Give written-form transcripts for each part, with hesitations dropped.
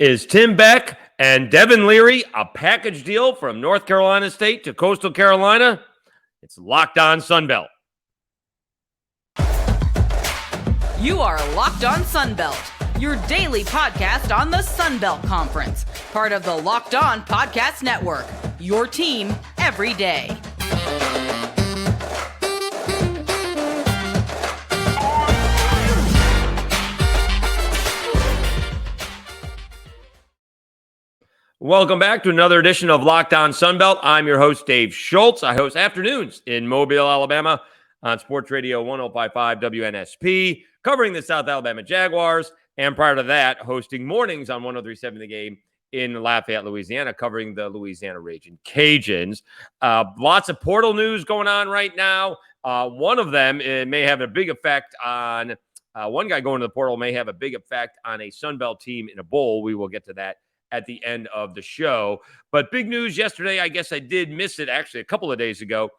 Is Tim Beck and Devin Leary a package deal from North Carolina State to Coastal Carolina? It's Locked On Sunbelt. You are Locked On Sunbelt, your daily podcast on the Sunbelt Conference, part of the Locked On Podcast Network, your team every day. Welcome back to another edition of Locked On Sunbelt. I'm your host, Dave Schultz. I host afternoons in Mobile, Alabama on Sports Radio 105.5 WNSP, covering the South Alabama Jaguars, and prior to that, hosting mornings on 103.7 The Game in Lafayette, Louisiana, covering the Louisiana Raging Cajuns. Lots of portal news going on right now. One of them may have a big effect on one guy going to the portal may have a big effect on a Sunbelt team in a bowl. We will get to that at the end of the show. But big news yesterday, I guess I did miss it actually a couple of days ago.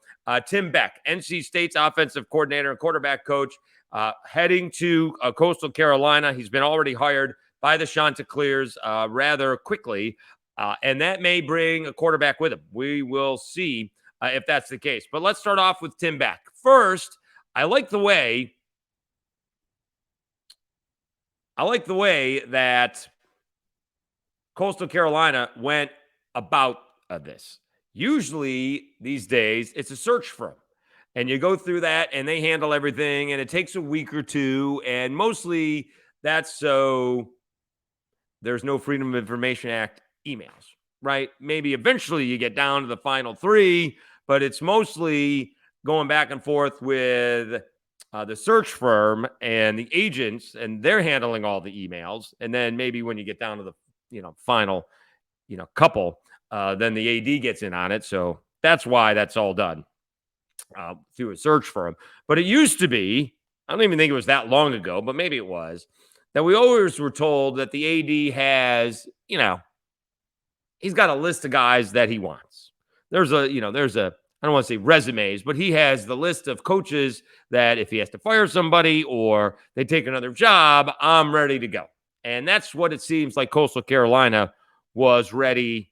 Tim Beck, NC State's offensive coordinator and quarterback coach, heading to Coastal Carolina. He's been already hired by the Chanticleers rather quickly, and that may bring a quarterback with him. We will see if that's the case. But let's start off with Tim Beck. First, I like the way that Coastal Carolina went about this. Usually these days, it's a search firm. And you go through that, and they handle everything, and it takes a week or two. And mostly that's so there's no Freedom of Information Act emails, right? Maybe eventually you get down to the final three, but it's mostly going back and forth with the search firm and the agents, and they're handling all the emails. And then maybe when you get down to the final, couple, then the AD gets in on it. So that's why that's all done through a search firm. But it used to be, I don't even think it was that long ago, but maybe it was, that we always were told that the AD has, he's got a list of guys that he wants. There's a, I don't want to say resumes, but he has the list of coaches that if he has to fire somebody or they take another job, I'm ready to go. And that's what it seems like Coastal Carolina was ready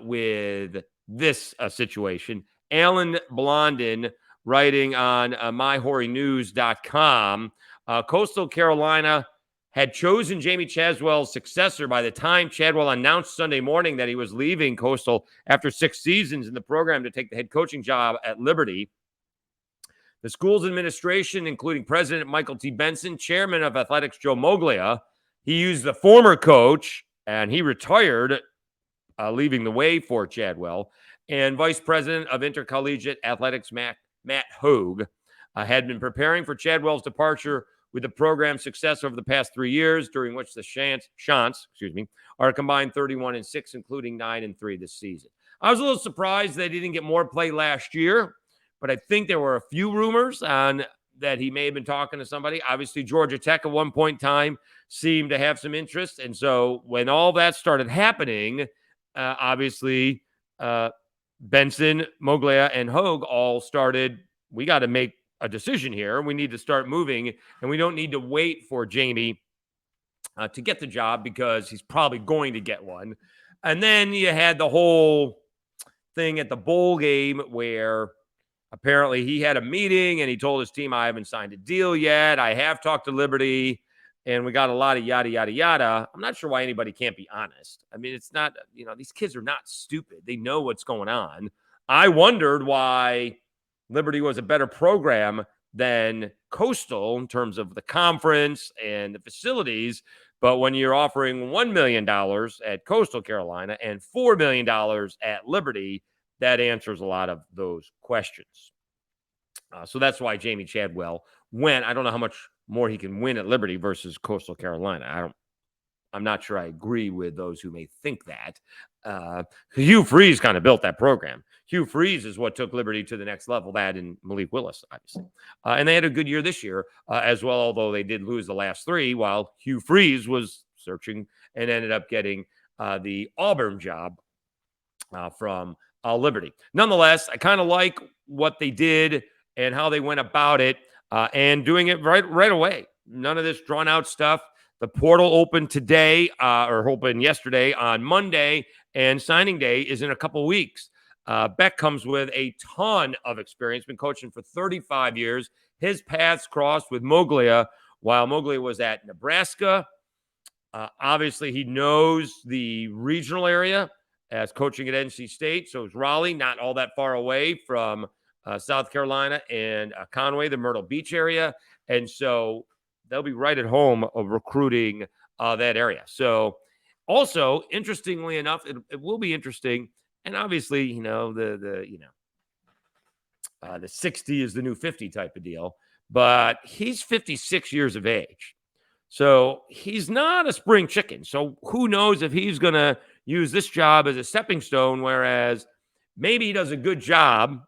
with this situation. Alan Blondin, writing on myhoarynews.com, Coastal Carolina had chosen Jamey Chadwell's successor by the time Chadwell announced Sunday morning that he was leaving Coastal after 6 seasons in the program to take the head coaching job at Liberty. The school's administration, including President Michael T. Benson, Chairman of Athletics Joe Moglia, he used the former coach, and he retired, leaving the way for Chadwell, and Vice President of Intercollegiate Athletics Matt Hogue had been preparing for Chadwell's departure with the program's success over the past 3 years, during which the Chants are a combined 31-6, including 9-3 this season. I was a little surprised they didn't get more play last year, but I think there were a few rumors on that he may have been talking to somebody. Obviously, Georgia Tech at one point in time seemed to have some interest. And so when all that started happening, obviously, Benson, Moglia, and Hogue all started, we got to make a decision here. We need to start moving, and we don't need to wait for Jamey to get the job because he's probably going to get one. And then you had the whole thing at the bowl game where apparently he had a meeting and he told his team, I haven't signed a deal yet. I have talked to Liberty, and we got a lot of yada, yada, yada. I'm not sure why anybody can't be honest. I mean, it's not, these kids are not stupid. They know what's going on. I wondered why Liberty was a better program than Coastal in terms of the conference and the facilities. But when you're offering $1 million at Coastal Carolina and $4 million at Liberty, that answers a lot of those questions. So that's why Jamey Chadwell went. I don't know how much more he can win at Liberty versus Coastal Carolina. I'm not sure I agree with those who may think that. Hugh Freeze kind of built that program. Hugh Freeze is what took Liberty to the next level, that and Malik Willis, obviously. And they had a good year this year as well, although they did lose the last three, while Hugh Freeze was searching and ended up getting the Auburn job from Liberty. Nonetheless, I kind of like what they did and how they went about it and doing it right away. None of this drawn out stuff. The portal opened today, or opened yesterday on Monday, and signing day is in a couple weeks. Beck comes with a ton of experience, been coaching for 35 years. His paths crossed with Moglia while Moglia was at Nebraska. Obviously, he knows the regional area as coaching at NC State. So is Raleigh, not all that far away from South Carolina and Conway, the Myrtle Beach area. And so they'll be right at home of recruiting that area. So also, interestingly enough, it will be interesting. And obviously, the 60 is the new 50 type of deal. But he's 56 years of age. So he's not a spring chicken. So who knows if he's going to use this job as a stepping stone, whereas maybe he does a good job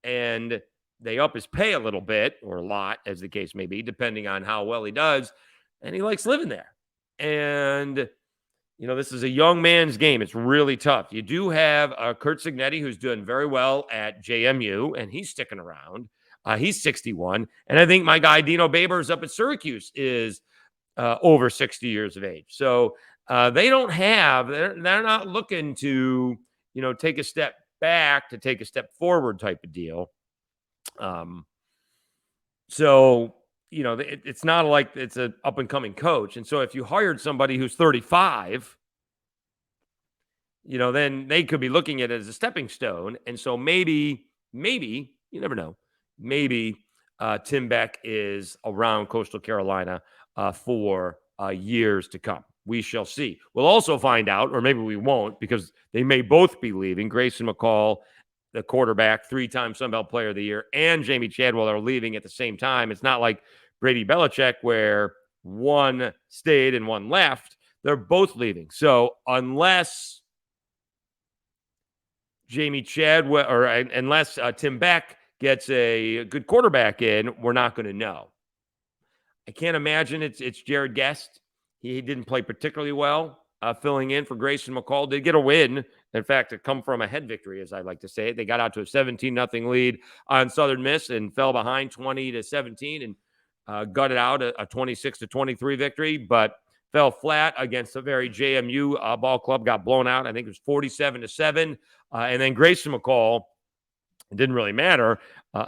and they up his pay a little bit or a lot, as the case may be, depending on how well he does. And he likes living there. And, this is a young man's game. It's really tough. You do have Kurt Cignetti, who's doing very well at JMU, and he's sticking around. He's 61. And I think my guy, Dino Babers, up at Syracuse is over 60 years of age. So they're not looking to, take a step back to take a step forward type of deal. It's not like it's an up and coming coach. And so if you hired somebody who's 35, then they could be looking at it as a stepping stone. And so maybe, you never know, maybe Tim Beck is around Coastal Carolina for years to come. We shall see. We'll also find out, or maybe we won't, because they may both be leaving. Grayson McCall, the quarterback, 3-time Sun Belt Player of the Year, and Jamey Chadwell are leaving at the same time. It's not like Brady Belichick where one stayed and one left. They're both leaving. So unless Jamey Chadwell or unless Tim Beck gets a good quarterback in, we're not going to know. I can't imagine it's Jared Guest. He didn't play particularly well filling in for Grayson McCall. Did get a win. In fact, it come from a head victory, as I like to say. They got out to a 17-0 lead on Southern Miss and fell behind 20-17 and gutted out a 26-23 victory, but fell flat against a very JMU ball club, got blown out. I think it was 47-7. And then Grayson McCall, it didn't really matter.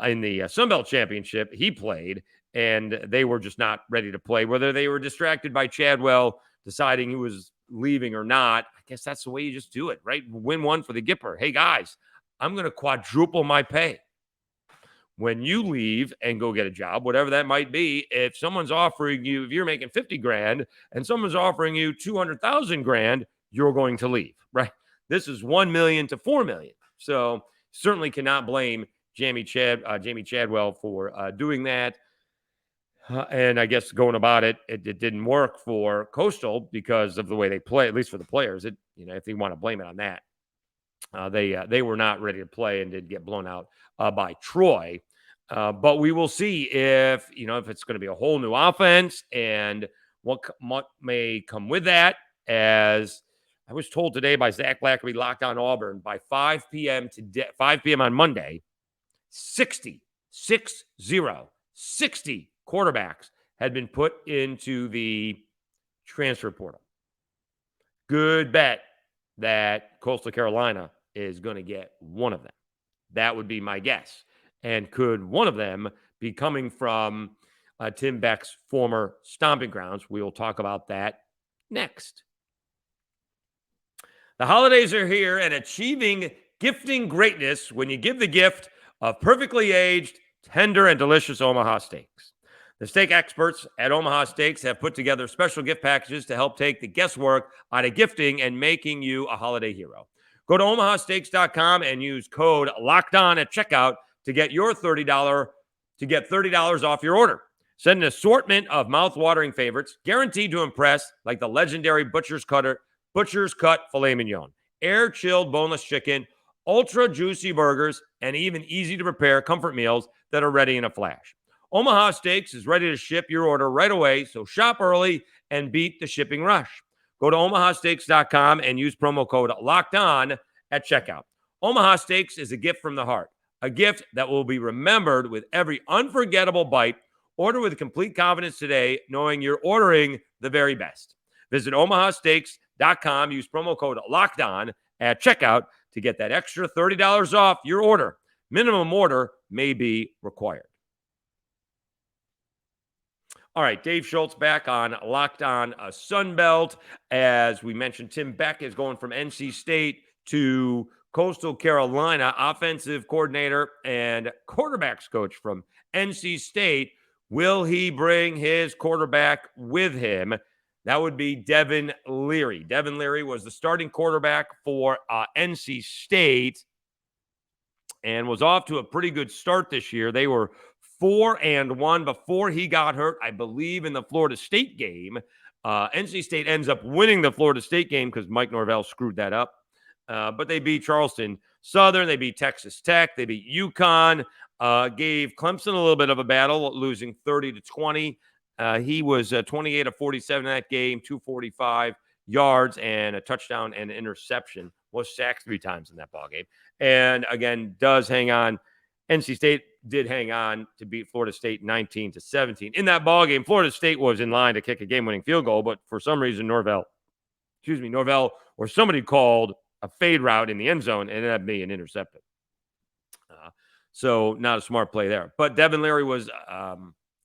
In the Sun Belt Championship, he played, and they were just not ready to play. Whether they were distracted by Chadwell deciding he was leaving or not, I guess that's the way you just do it, right? Win one for the Gipper. Hey, guys, I'm going to quadruple my pay. When you leave and go get a job, whatever that might be, if someone's offering you, if you're making $50,000 and someone's offering you $200,000, you're going to leave, right? This is $1 million to $4 million. So certainly cannot blame Jamey Chadwell for doing that. And I guess going about it, it didn't work for Coastal because of the way they play, at least for the players. If you want to blame it on that, they were not ready to play and did get blown out by Troy. But we will see if it's going to be a whole new offense and what may come with that. As I was told today by Zach Blackerby, Locked On Auburn, by 5 p.m. today, 5 p.m. on Monday, 60 quarterbacks had been put into the transfer portal. Good bet that Coastal Carolina is going to get one of them. That would be my guess. And could one of them be coming from Tim Beck's former stomping grounds? We will talk about that next. The holidays are here, and achieving gifting greatness when you give the gift of perfectly aged, tender, and delicious Omaha steaks. The steak experts at Omaha Steaks have put together special gift packages to help take the guesswork out of gifting and making you a holiday hero. Go to omahasteaks.com and use code LOCKEDON at checkout to get $30 off your order. Send an assortment of mouth-watering favorites guaranteed to impress, like the legendary Butcher's Cut filet mignon, air-chilled boneless chicken, ultra-juicy burgers, and even easy-to-prepare comfort meals that are ready in a flash. Omaha Steaks is ready to ship your order right away, so shop early and beat the shipping rush. Go to omahasteaks.com and use promo code LOCKEDON at checkout. Omaha Steaks is a gift from the heart, a gift that will be remembered with every unforgettable bite Order with complete confidence today, knowing you're ordering the very best. Visit omahasteaks.com. Use promo code LOCKEDON at checkout to get that extra $30 off your order. Minimum order may be required. All right, Dave Schultz back on Locked On Sunbelt. As we mentioned, Tim Beck is going from NC State to Coastal Carolina, offensive coordinator and quarterbacks coach from NC State. Will he bring his quarterback with him? That would be Devin Leary. Devin Leary was the starting quarterback for NC State and was off to a pretty good start this year. They were 4-1 before he got hurt, I believe, in the Florida State game. NC State ends up winning the Florida State game because Mike Norvell screwed that up. But they beat Charleston Southern. They beat Texas Tech. They beat UConn. Gave Clemson a little bit of a battle, losing 30-20. He was 28 of 47 in that game, 245 yards and a touchdown and interception. Was sacked 3 times in that ballgame. And again, does hang on. NC State did hang on to beat Florida State 19-17. In that ballgame, Florida State was in line to kick a game-winning field goal, but for some reason, Norvell or somebody called a fade route in the end zone and it ended up being intercepted. So not a smart play there. But Devin Leary was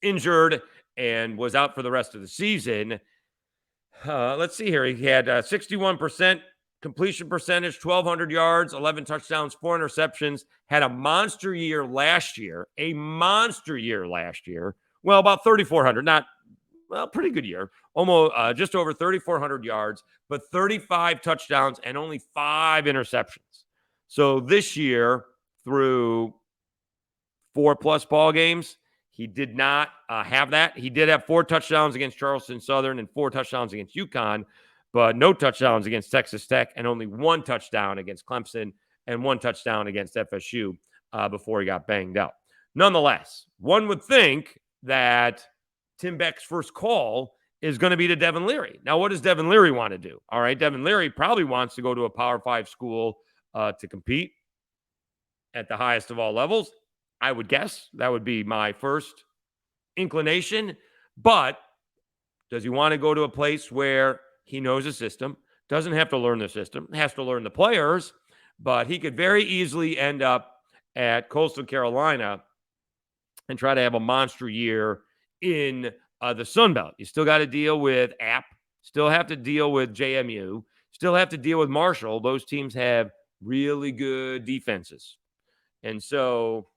injured and was out for the rest of the season. Let's see here. He had 61% completion percentage, 1,200 yards, 11 touchdowns, 4 interceptions. Had a monster year last year. Well, about 3,400. Pretty good year. Almost just over 3,400 yards, but 35 touchdowns and only 5 interceptions. So this year, through 4+ ball games, he did not have that. He did have 4 touchdowns against Charleston Southern and 4 touchdowns against UConn, but no touchdowns against Texas Tech and only 1 touchdown against Clemson and 1 touchdown against FSU before he got banged up. Nonetheless, one would think that Tim Beck's first call is going to be to Devin Leary. Now, what does Devin Leary want to do? All right, Devin Leary probably wants to go to a Power 5 school to compete at the highest of all levels. I would guess that would be my first inclination. But does he want to go to a place where he knows the system, doesn't have to learn the system, has to learn the players, but he could very easily end up at Coastal Carolina and try to have a monster year in the Sun Belt. You still got to deal with App, still have to deal with JMU, still have to deal with Marshall. Those teams have really good defenses. And so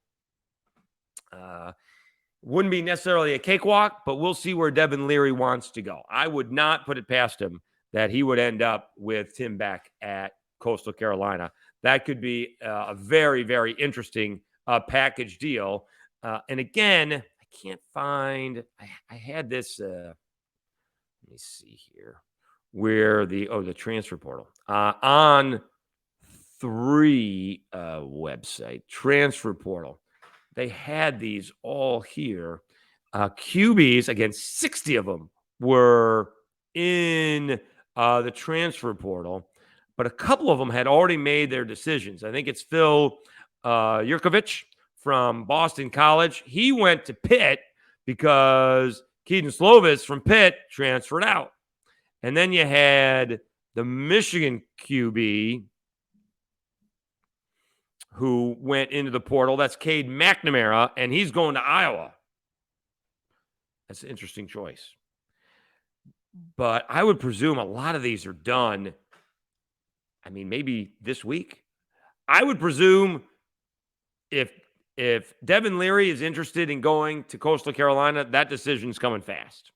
wouldn't be necessarily a cakewalk, but we'll see where Devin Leary wants to go. I would not put it past him that he would end up with Tim Beck at Coastal Carolina. That could be a very, very interesting package deal. And again, I can't find, I had this, let me see here, where the transfer portal. On 3 website, transfer portal. They had these all here. QBs, again, 60 of them were in the transfer portal, but a couple of them had already made their decisions. I think it's Phil Yurkovich from Boston College. He went to Pitt because Keaton Slovis from Pitt transferred out. And then you had the Michigan QB who went into the portal. That's Cade McNamara, and he's going to Iowa. That's an interesting choice. But I would presume a lot of these are done, I mean, maybe this week. I would presume if Devin Leary is interested in going to Coastal Carolina, that decision's coming fast.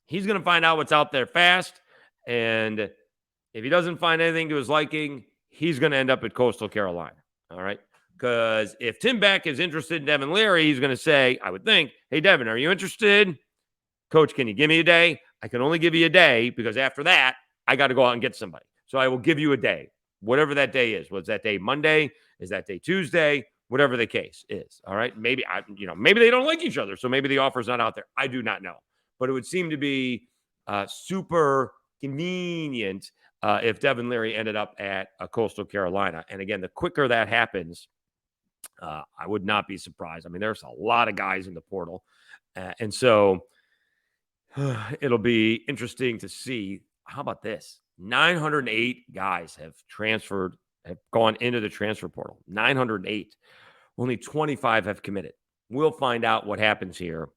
He's going to find out what's out there fast, and if he doesn't find anything to his liking, he's going to end up at Coastal Carolina. All right. Because if Tim Beck is interested in Devin Leary, he's going to say, I would think, hey, Devin, are you interested? Coach, can you give me a day? I can only give you a day because after that, I got to go out and get somebody. So I will give you a day, whatever that day is. Was that day Monday? Is that day Tuesday? Whatever the case is. All right. Maybe maybe they don't like each other. So maybe the offer's not out there. I do not know. But it would seem to be super convenient if Devin Leary ended up at Coastal Carolina. And again, the quicker that happens, I would not be surprised. I mean, there's a lot of guys in the portal. And so it'll be interesting to see. How about this? 908 guys have gone into the transfer portal. 908. Only 25 have committed. We'll find out what happens here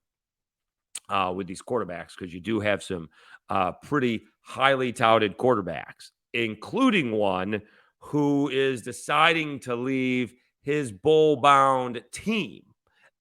with these quarterbacks, because you do have some pretty highly touted quarterbacks, including one who is deciding to leave his bowl-bound team.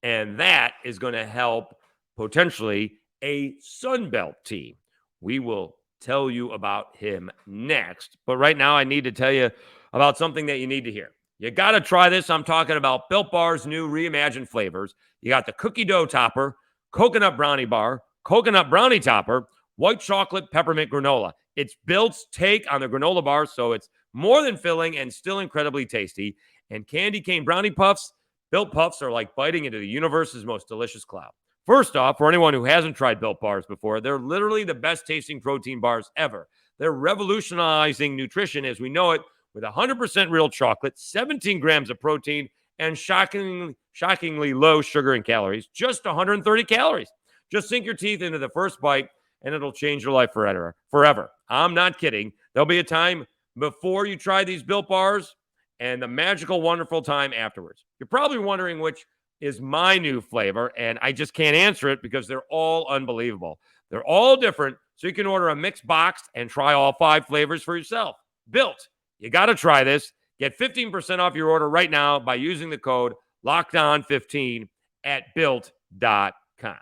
And that is going to help potentially a Sun Belt team. We will tell you about him next. But right now, I need to tell you about something that you need to hear. You got to try this. I'm talking about Built Bar's new reimagined flavors. You got the cookie dough topper, coconut brownie bar, coconut brownie topper, white chocolate peppermint granola. It's Built's take on the granola bar, so it's more than filling and still incredibly tasty. And candy cane brownie puffs, Built Puffs are like biting into the universe's most delicious cloud. First off, for anyone who hasn't tried Built Bars before, they're literally the best tasting protein bars ever. They're revolutionizing nutrition as we know it, with 100% real chocolate, 17 grams of protein, and shockingly low sugar and calories, just 130 calories. Just sink your teeth into the first bite, and it'll change your life forever. I'm not kidding. There'll be a time before you try these Built Bars and the magical, wonderful time afterwards. You're probably wondering which is my new flavor, and I just can't answer it because they're all unbelievable. They're all different, so you can order a mixed box and try all 5 flavors for yourself. Built. You got to try this. Get 15% off your order right now by using the code LOCKEDON15 at Built.com.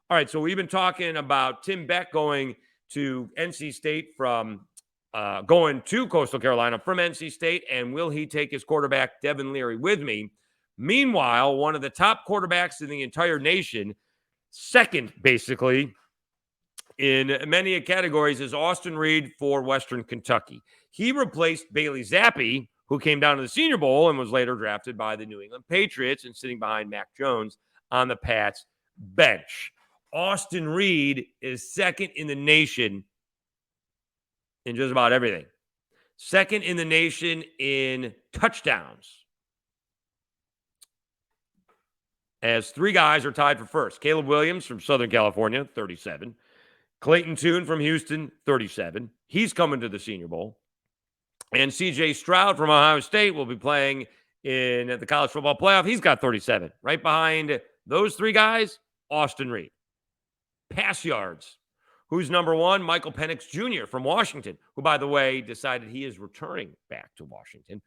All right, so we've been talking about Tim Beck going to NC State from going to Coastal Carolina from NC State, and will he take his quarterback, Devin Leary, with me? Meanwhile, one of the top quarterbacks in the entire nation, second, basically, in many categories, is Austin Reed for Western Kentucky. He replaced Bailey Zappi, who came down to the Senior Bowl and was later drafted by the New England Patriots and sitting behind Mac Jones on the Pats bench. Austin Reed is second in the nation in just about everything. Second in the nation in touchdowns, as 3 guys are tied for first. Caleb Williams from Southern California, 37. Clayton Tune from Houston, 37. He's coming to the Senior Bowl. And C.J. Stroud from Ohio State will be playing in the college football playoff. He's got 37. Right behind those 3 guys, Austin Reed. Pass yards. Who's number 1? Michael Penix Jr. from Washington, who, by the way, decided he is returning back to Washington.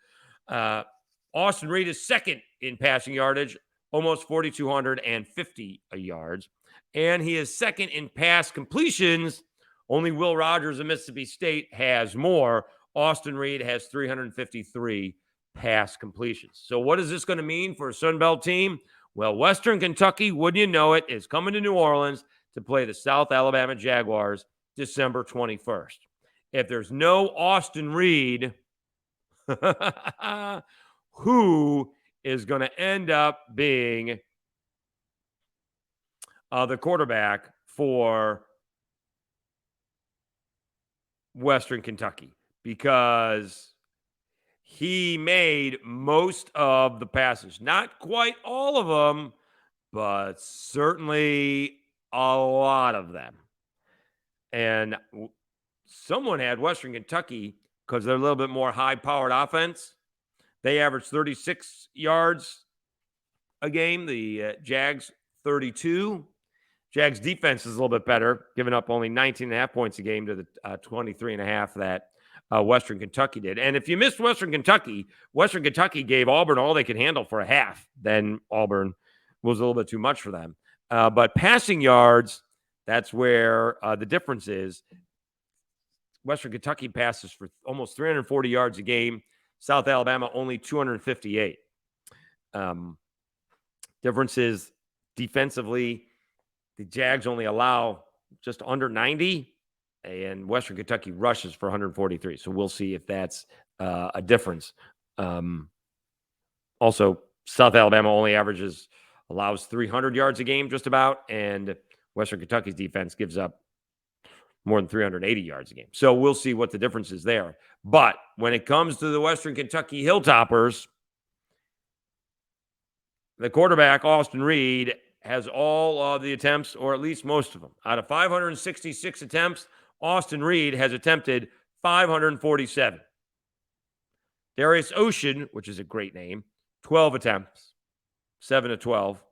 Austin Reed is second in passing yardage, almost 4,250 yards. And he is second in pass completions. Only Will Rogers of Mississippi State has more. Austin Reed has 353 pass completions. So what is this going to mean for a Sun Belt team? Well, Western Kentucky, wouldn't you know it, is coming to New Orleans to play the South Alabama Jaguars December 21st. If there's no Austin Reed, who is going to end up being the quarterback for Western Kentucky? Because he made most of the passes. Not quite all of them, but certainly a lot of them. And someone had Western Kentucky, because they're a little bit more high-powered offense. They average 36 yards a game. The Jags, 32. Jags defense is a little bit better, giving up only 19.5 points a game to the 23.5 that Western Kentucky did. And if you missed Western Kentucky gave Auburn all they could handle for a half. Then Auburn was a little bit too much for them. But passing yards, that's where the difference is. Western Kentucky passes for almost 340 yards a game. South Alabama only 258. Difference is defensively, the Jags only allow just under 90, and Western Kentucky rushes for 143. So we'll see if that's a difference. Also, South Alabama only allows 300 yards a game just about, and Western Kentucky's defense gives up more than 380 yards a game. So we'll see what the difference is there. But when it comes to the Western Kentucky Hilltoppers, the quarterback, Austin Reed, has all of the attempts, or at least most of them. Out of 566 attempts, Austin Reed has attempted 547. Darius Ocean, which is a great name, 12 attempts, 7 of 12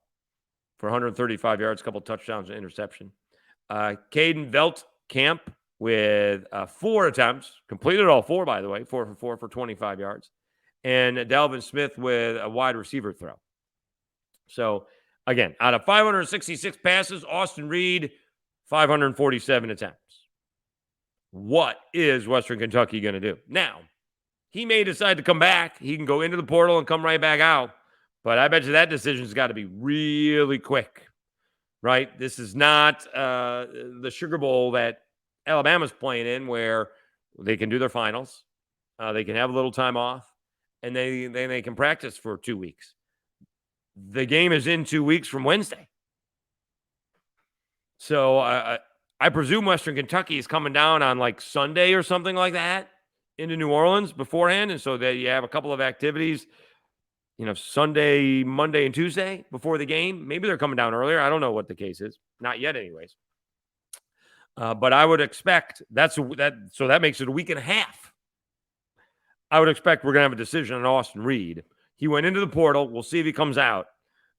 for 135 yards, a couple touchdowns and interception. Caden Veltkamp with 4 attempts, completed all 4, by the way, 4 for 4 for 25 yards. And Dalvin Smith with a wide receiver throw. So, again, out of 566 passes, Austin Reed, 547 attempts. What is Western Kentucky going to do? Now, he may decide to come back. He can go into the portal and come right back out. But I bet you that decision's got to be really quick, right? This is not the Sugar Bowl that Alabama's playing in, where they can do their finals. They can have a little time off, and they can practice for 2 weeks. The game is in 2 weeks from Wednesday. So I presume Western Kentucky is coming down on like Sunday or something like that into New Orleans beforehand. And so that you have a couple of activities, Sunday, Monday, and Tuesday before the game. Maybe they're coming down earlier. I don't know what the case is. Not yet anyways. But I would expect so that makes it a week and a half. I would expect we're going to have a decision on Austin Reed. He went into the portal. We'll see if he comes out.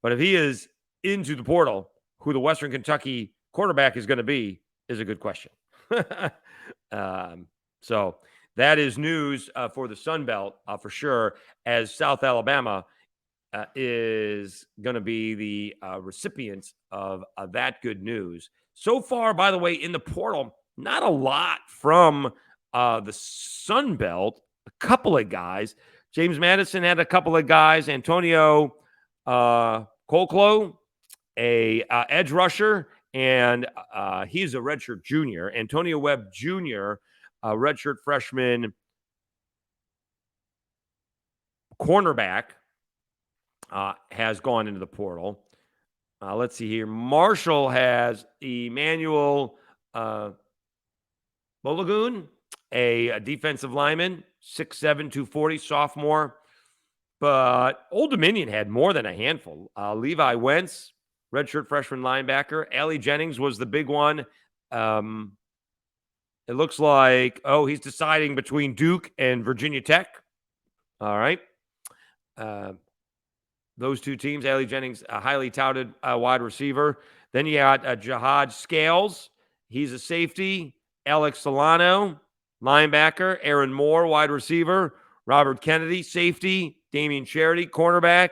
But if he is into the portal, who the Western Kentucky quarterback is going to be is a good question. So that is news for the Sun Belt for sure, as South Alabama is going to be the recipient of that good news. So far, by the way, in the portal, not a lot from the Sun Belt. A couple of guys. James Madison had a couple of guys. Antonio Colclo, a edge rusher, and he's a redshirt junior. Antonio Webb Jr., a redshirt freshman cornerback, has gone into the portal. Let's see here. Marshall has Emmanuel Bolagoon, a defensive lineman, 6'7", 240, sophomore. But Old Dominion had more than a handful. Levi Wentz, redshirt freshman linebacker. Allie Jennings was the big one. It looks like, he's deciding between Duke and Virginia Tech. All right. Those two teams, Allie Jennings, a highly touted wide receiver. Then you got Jihad Scales. He's a safety. Alex Solano, linebacker. Aaron Moore, wide receiver. Robert Kennedy, safety. Damian Charity, cornerback.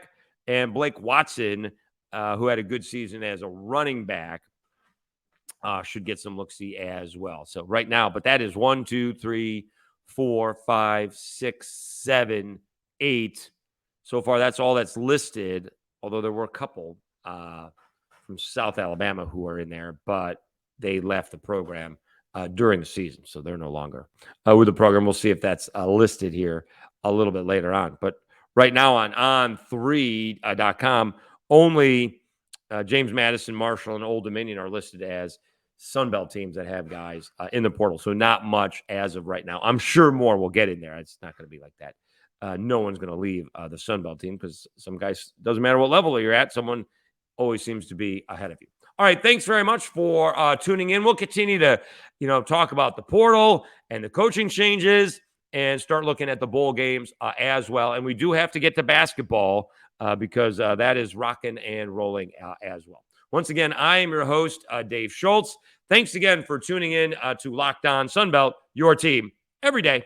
And Blake Watson, who had a good season as a running back, should get some look-see as well. So right now, but that is 1, 2, 3, 4, 5, 6, 7, 8. So far, that's all that's listed, although there were a couple from South Alabama who are in there, but they left the program during the season, so they're no longer with the program. We'll see if that's listed here a little bit later on. But right now on on3.com, only James Madison, Marshall, and Old Dominion are listed as Sun Belt teams that have guys in the portal. So not much as of right now. I'm sure more will get in there. It's not going to be like that. No one's going to leave the Sun Belt team because some guys, doesn't matter what level you're at, someone always seems to be ahead of you. All right, thanks very much for tuning in. We'll continue to, talk about the portal and the coaching changes and start looking at the bowl games as well. And we do have to get to basketball because that is rocking and rolling as well. Once again, I am your host, Dave Schultz. Thanks again for tuning in to Locked On Sunbelt, your team every day.